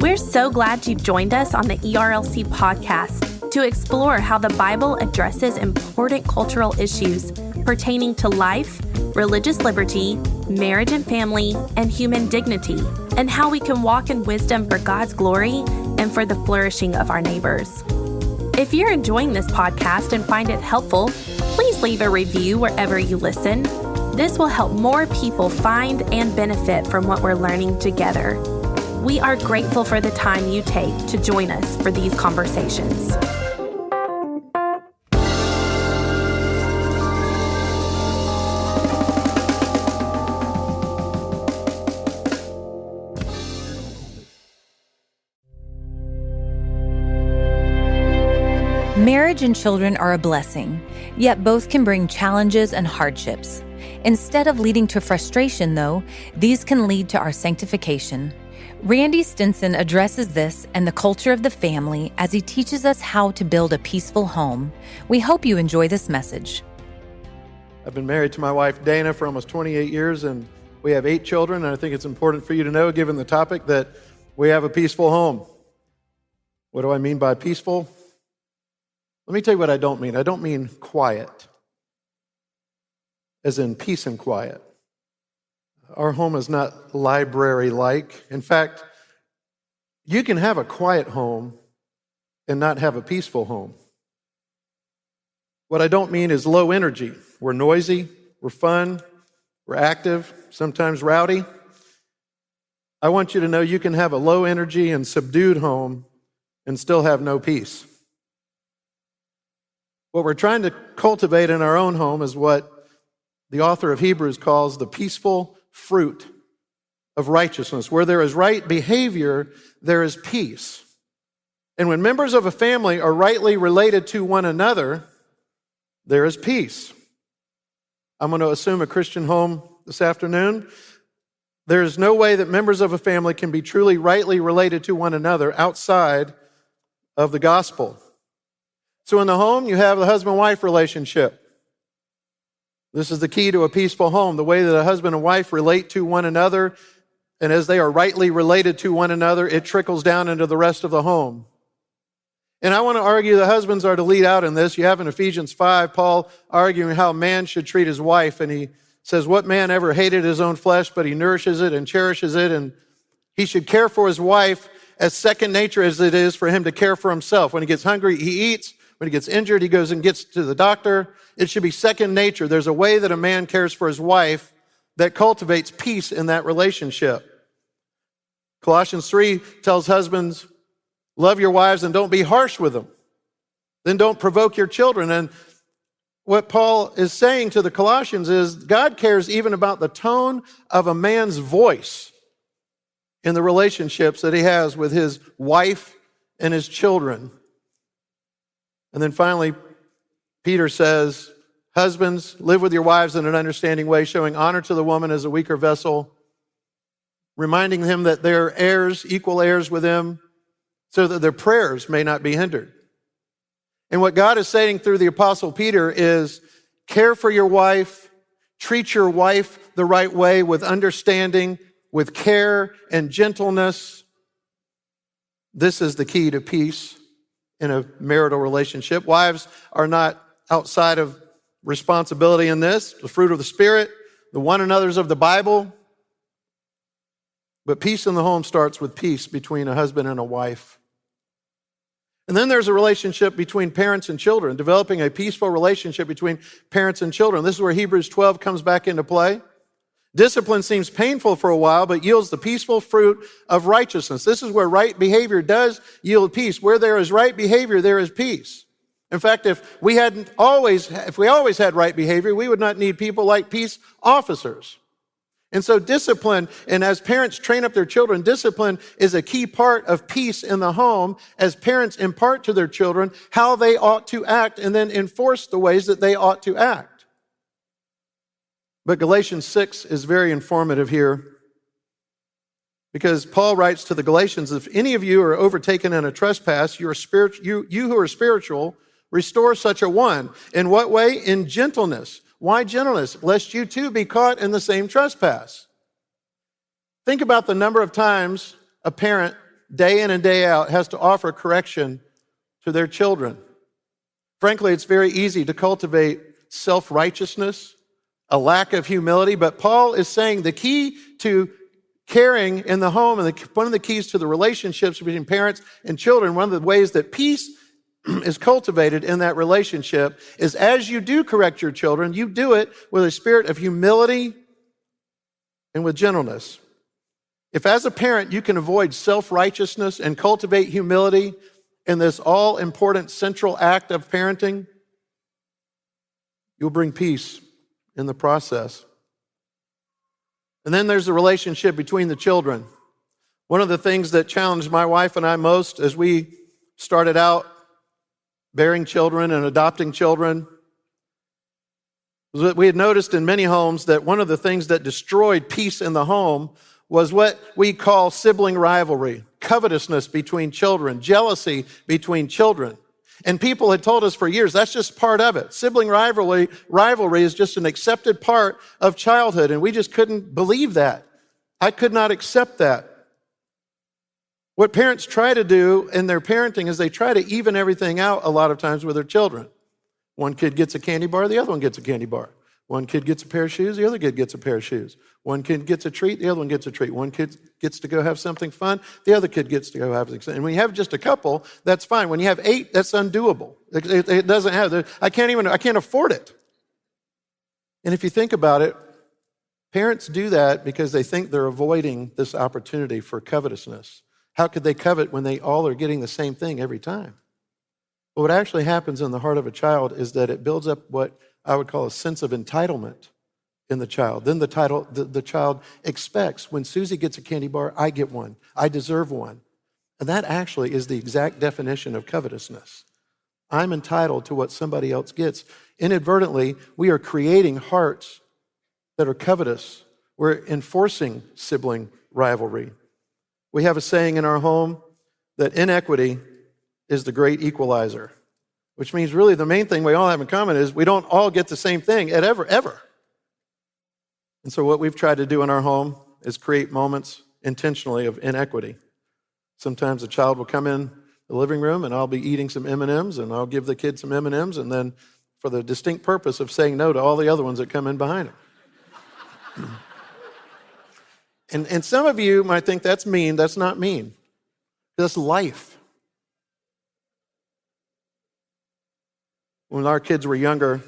We're so glad you've joined us on the ERLC podcast to explore how the Bible addresses important cultural issues pertaining to life, religious liberty, marriage and family, and human dignity, and how we can walk in wisdom for God's glory and for the flourishing of our neighbors. If you're enjoying this podcast and find it helpful, please leave a review wherever you listen. This will help more people find and benefit from what we're learning together. We are grateful for the time you take to join us for these conversations. Marriage and children are a blessing, yet both can bring challenges and hardships. Instead of leading to frustration, though, these can lead to our sanctification. Randy Stinson addresses this and the culture of the family as he teaches us how to build a peaceful home. We hope you enjoy this message. I've been married to my wife, Dana, for almost 28 years, and we have 8 children, and I think it's important for you to know, given the topic, that we have a peaceful home. What do I mean by peaceful? Let me tell you what I don't mean. I don't mean quiet, as in peace and quiet. Our home is not library-like. In fact, you can have a quiet home and not have a peaceful home. What I don't mean is low energy. We're noisy, we're fun, we're active, sometimes rowdy. I want you to know you can have a low energy and subdued home and still have no peace. What we're trying to cultivate in our own home is what the author of Hebrews calls the peaceful fruit of righteousness. Where there is right behavior, there is peace. And when members of a family are rightly related to one another, there is peace. I'm going to assume a Christian home this afternoon. There is no way that members of a family can be truly rightly related to one another outside of the gospel. So in the home, you have the husband-wife relationship. This is the key to a peaceful home, the way that a husband and wife relate to one another, and as they are rightly related to one another, it trickles down into the rest of the home. And I want to argue the husbands are to lead out in this. You have in Ephesians 5, Paul arguing how a man should treat his wife, and he says, what man ever hated his own flesh, but he nourishes it and cherishes it, and he should care for his wife as second nature as it is for him to care for himself. When he gets hungry, he eats. When he gets injured, he goes and gets to the doctor. It should be second nature. There's a way that a man cares for his wife that cultivates peace in that relationship. Colossians 3 tells husbands, love your wives and don't be harsh with them. Then don't provoke your children. And what Paul is saying to the Colossians is God cares even about the tone of a man's voice in the relationships that he has with his wife and his children. And then finally, Peter says, husbands, live with your wives in an understanding way, showing honor to the woman as a weaker vessel, reminding them that they're heirs, equal heirs with them, so that their prayers may not be hindered. And what God is saying through the Apostle Peter is, care for your wife, treat your wife the right way with understanding, with care and gentleness. This is the key to peace in a marital relationship. Wives are not outside of responsibility in this, the fruit of the Spirit, the one another's of the Bible. But peace in the home starts with peace between a husband and a wife. And then there's a relationship between parents and children, developing a peaceful relationship between parents and children. This is where Hebrews 12 comes back into play. Discipline seems painful for a while, but yields the peaceful fruit of righteousness. This is where right behavior does yield peace. Where there is right behavior, there is peace. In fact, if we always had right behavior, we would not need people like peace officers. And so discipline, and as parents train up their children, discipline is a key part of peace in the home as parents impart to their children how they ought to act and then enforce the ways that they ought to act. But Galatians 6 is very informative here because Paul writes to the Galatians, if any of you are overtaken in a trespass, you who are spiritual, restore such a one. In what way? In gentleness. Why gentleness? Lest you too be caught in the same trespass. Think about the number of times a parent, day in and day out, has to offer correction to their children. Frankly, it's very easy to cultivate self-righteousness, a lack of humility, but Paul is saying the key to caring in the home and one of the keys to the relationships between parents and children, one of the ways that peace is cultivated in that relationship is as you do correct your children, you do it with a spirit of humility and with gentleness. If as a parent you can avoid self-righteousness and cultivate humility in this all-important central act of parenting, you'll bring peace in the process. And then there's the relationship between the children. One of the things that challenged my wife and I most as we started out bearing children and adopting children was that we had noticed in many homes that one of the things that destroyed peace in the home was what we call sibling rivalry, covetousness between children, jealousy between children. And people had told us for years, that's just part of it. Sibling rivalry is just an accepted part of childhood, and we just couldn't believe that. I could not accept that. What parents try to do in their parenting is they try to even everything out a lot of times with their children. One kid gets a candy bar, the other one gets a candy bar. One kid gets a pair of shoes, the other kid gets a pair of shoes. One kid gets a treat, the other one gets a treat. One kid gets to go have something fun, the other kid gets to go have something fun. And when you have just a couple, that's fine. When you have 8, that's undoable. It doesn't have, I can't afford it. And if you think about it, parents do that because they think they're avoiding this opportunity for covetousness. How could they covet when they all are getting the same thing every time? But what actually happens in the heart of a child is that it builds up what I would call a sense of entitlement in the child. Then the child expects, when Susie gets a candy bar, I get one. I deserve one. And that actually is the exact definition of covetousness. I'm entitled to what somebody else gets. Inadvertently, we are creating hearts that are covetous. We're enforcing sibling rivalry. We have a saying in our home that inequity is the great equalizer, which means really the main thing we all have in common is we don't all get the same thing ever. And so what we've tried to do in our home is create moments intentionally of inequity. Sometimes a child will come in the living room and I'll be eating some M&Ms and I'll give the kid some M&Ms and then for the distinct purpose of saying no to all the other ones that come in behind him. And some of you might think that's mean. That's not mean. That's life. When our kids were younger,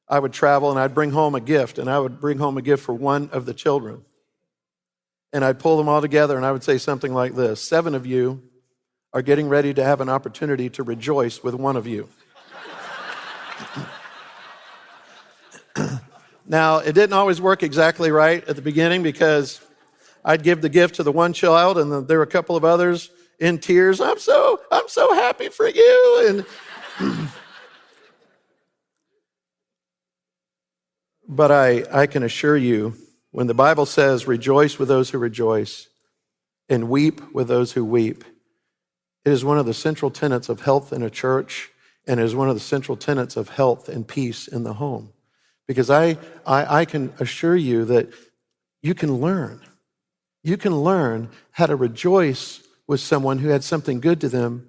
I would travel and I'd bring home a gift, and I would bring home a gift for one of the children. And I'd pull them all together and I would say something like this: 7 of you are getting ready to have an opportunity to rejoice with one of you. Now, it didn't always work exactly right at the beginning because I'd give the gift to the one child and then there were a couple of others in tears. I'm so happy for you. And but I can assure you, when the Bible says rejoice with those who rejoice and weep with those who weep, it is one of the central tenets of health in a church, and it is one of the central tenets of health and peace in the home. Because I can assure you that you can learn how to rejoice with someone who had something good to them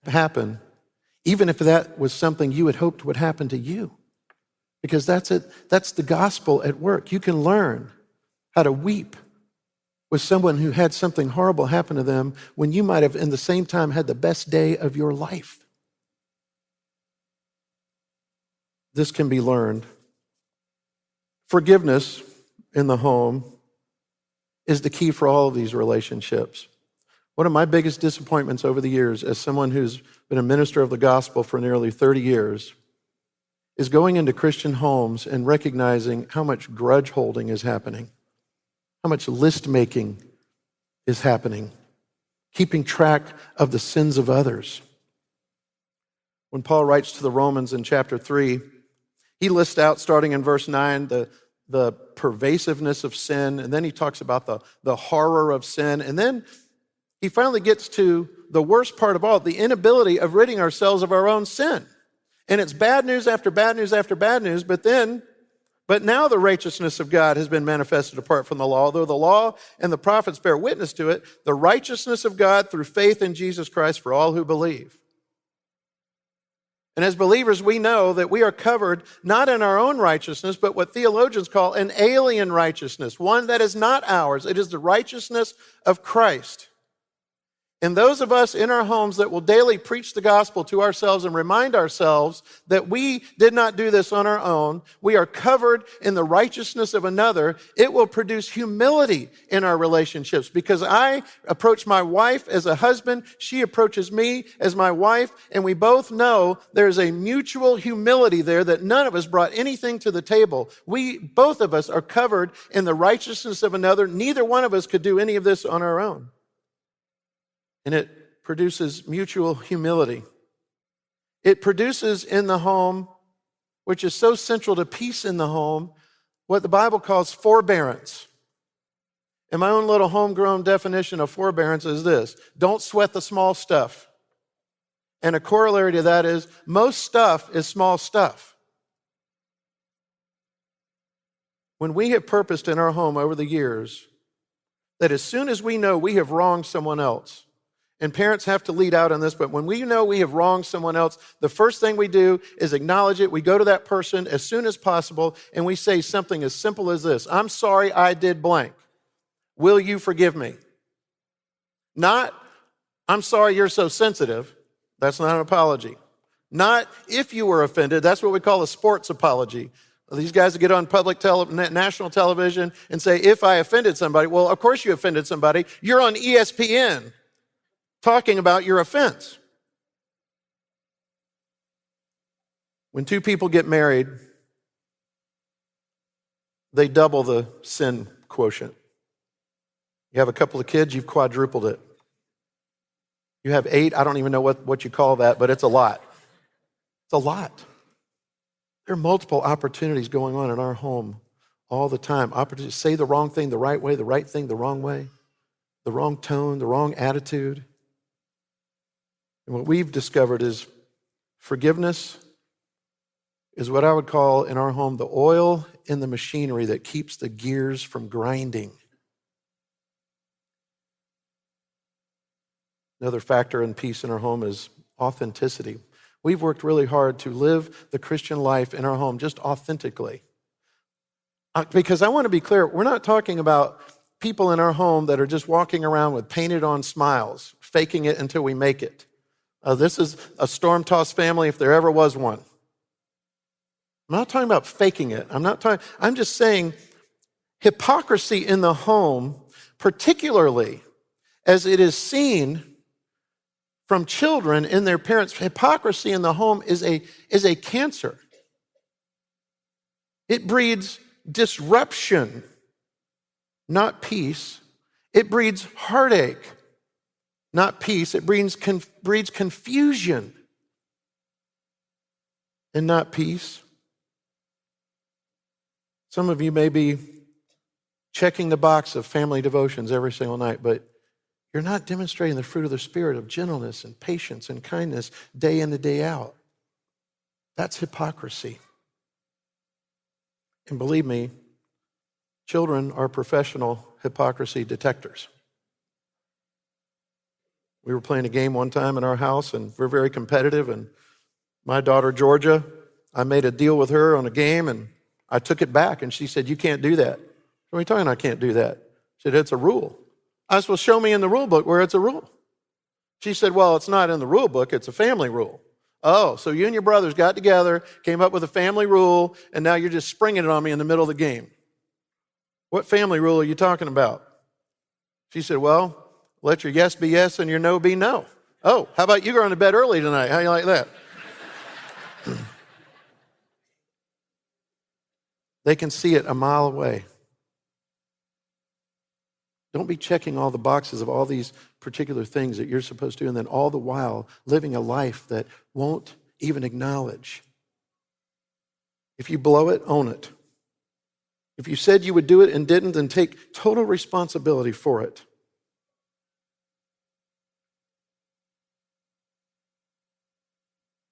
happen, even if that was something you had hoped would happen to you. Because that's it. That's the gospel at work. You can learn how to weep with someone who had something horrible happen to them when you might have, in the same time, had the best day of your life. This can be learned. Forgiveness in the home is the key for all of these relationships. One of my biggest disappointments over the years, as someone who's been a minister of the gospel for nearly 30 years, is going into Christian homes and recognizing how much grudge holding is happening, how much list making is happening, keeping track of the sins of others. When Paul writes to the Romans in chapter 3, he lists out, starting in verse 9, the pervasiveness of sin, and then he talks about the horror of sin, and then he finally gets to the worst part of all, the inability of ridding ourselves of our own sin. And it's bad news after bad news after bad news, but then But now the righteousness of God has been manifested apart from the law, though the law and the prophets bear witness to it, the righteousness of God through faith in Jesus Christ for all who believe. And as believers, we know that we are covered not in our own righteousness, but what theologians call an alien righteousness, one that is not ours. It is the righteousness of Christ. And those of us in our homes that will daily preach the gospel to ourselves and remind ourselves that we did not do this on our own, we are covered in the righteousness of another, it will produce humility in our relationships. Because I approach my wife as a husband, she approaches me as my wife, and we both know there's a mutual humility there that none of us brought anything to the table. Both of us are covered in the righteousness of another. Neither one of us could do any of this on our own. And it produces mutual humility. It produces in the home, which is so central to peace in the home, what the Bible calls forbearance. And my own little homegrown definition of forbearance is this: don't sweat the small stuff. And a corollary to that is most stuff is small stuff. When we have purposed in our home over the years that as soon as we know we have wronged someone else, and parents have to lead out on this, but when we know we have wronged someone else, the first thing we do is acknowledge it. We go to that person as soon as possible, and we say something as simple as this: I'm sorry I did blank. Will you forgive me? Not, I'm sorry you're so sensitive. That's not an apology. Not, if you were offended. That's what we call a sports apology. These guys that get on national television and say, if I offended somebody. Well, of course you offended somebody. You're on ESPN. Talking about your offense. When two people get married, they double the sin quotient. You have a couple of kids, you've quadrupled it. You have 8, I don't even know what you call that, but it's a lot. It's a lot. There are multiple opportunities going on in our home all the time. Opportunities to say the wrong thing the right way, the right thing the wrong way, the wrong tone, the wrong attitude. And what we've discovered is forgiveness is what I would call in our home the oil in the machinery that keeps the gears from grinding. Another factor in peace in our home is authenticity. We've worked really hard to live the Christian life in our home just authentically. Because I want to be clear, we're not talking about people in our home that are just walking around with painted on smiles, faking it until we make it. This is a storm-tossed family if there ever was one. I'm not talking about faking it. I'm just saying hypocrisy in the home, particularly as it is seen from children in their parents. Hypocrisy in the home is a cancer. It breeds disruption, not peace. It breeds heartache, not peace. It breeds confusion and not peace. Some of you may be checking the box of family devotions every single night, but you're not demonstrating the fruit of the Spirit of gentleness and patience and kindness day in and day out. That's hypocrisy. And believe me, children are professional hypocrisy detectors. We were playing a game one time in our house, and we're very competitive, and my daughter, Georgia, I made a deal with her on a game, and I took it back, and she said, you can't do that. What are you talking about, I can't do that? She said, it's a rule. I said, well, show me in the rule book where it's a rule. She said, well, it's not in the rule book, it's a family rule. Oh, so you and your brothers got together, came up with a family rule, and now you're just springing it on me in the middle of the game. What family rule are you talking about? She said, well, let your yes be yes and your no be no. Oh, how about you going to bed early tonight? How do you like that? They can see it a mile away. Don't be checking all the boxes of all these particular things that you're supposed to do, and then all the while living a life that won't even acknowledge. If you blow it, own it. If you said you would do it and didn't, then take total responsibility for it.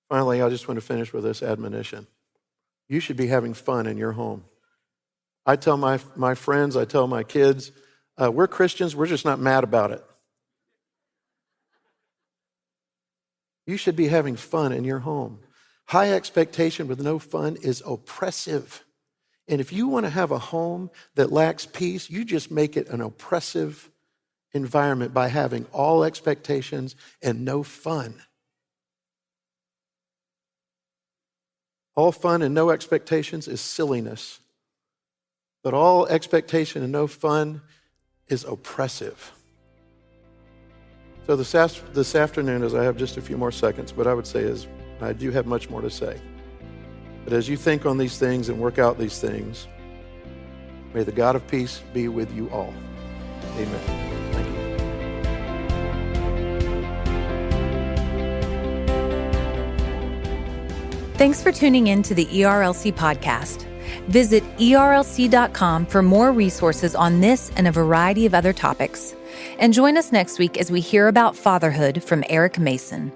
Finally, I just want to finish with this admonition. You should be having fun in your home. I tell my friends, I tell my kids, we're Christians, we're just not mad about it. You should be having fun in your home. High expectation with no fun is oppressive. And if you want to have a home that lacks peace, you just make it an oppressive environment by having all expectations and no fun. All fun and no expectations is silliness. But all expectation and no fun is oppressive. So this afternoon, as I have just a few more seconds, what I would say is, I do have much more to say. But as you think on these things and work out these things, may the God of peace be with you all. Amen. Thank you. Thanks for tuning in to the ERLC podcast. Visit ERLC.com for more resources on this and a variety of other topics. And join us next week as we hear about fatherhood from Eric Mason.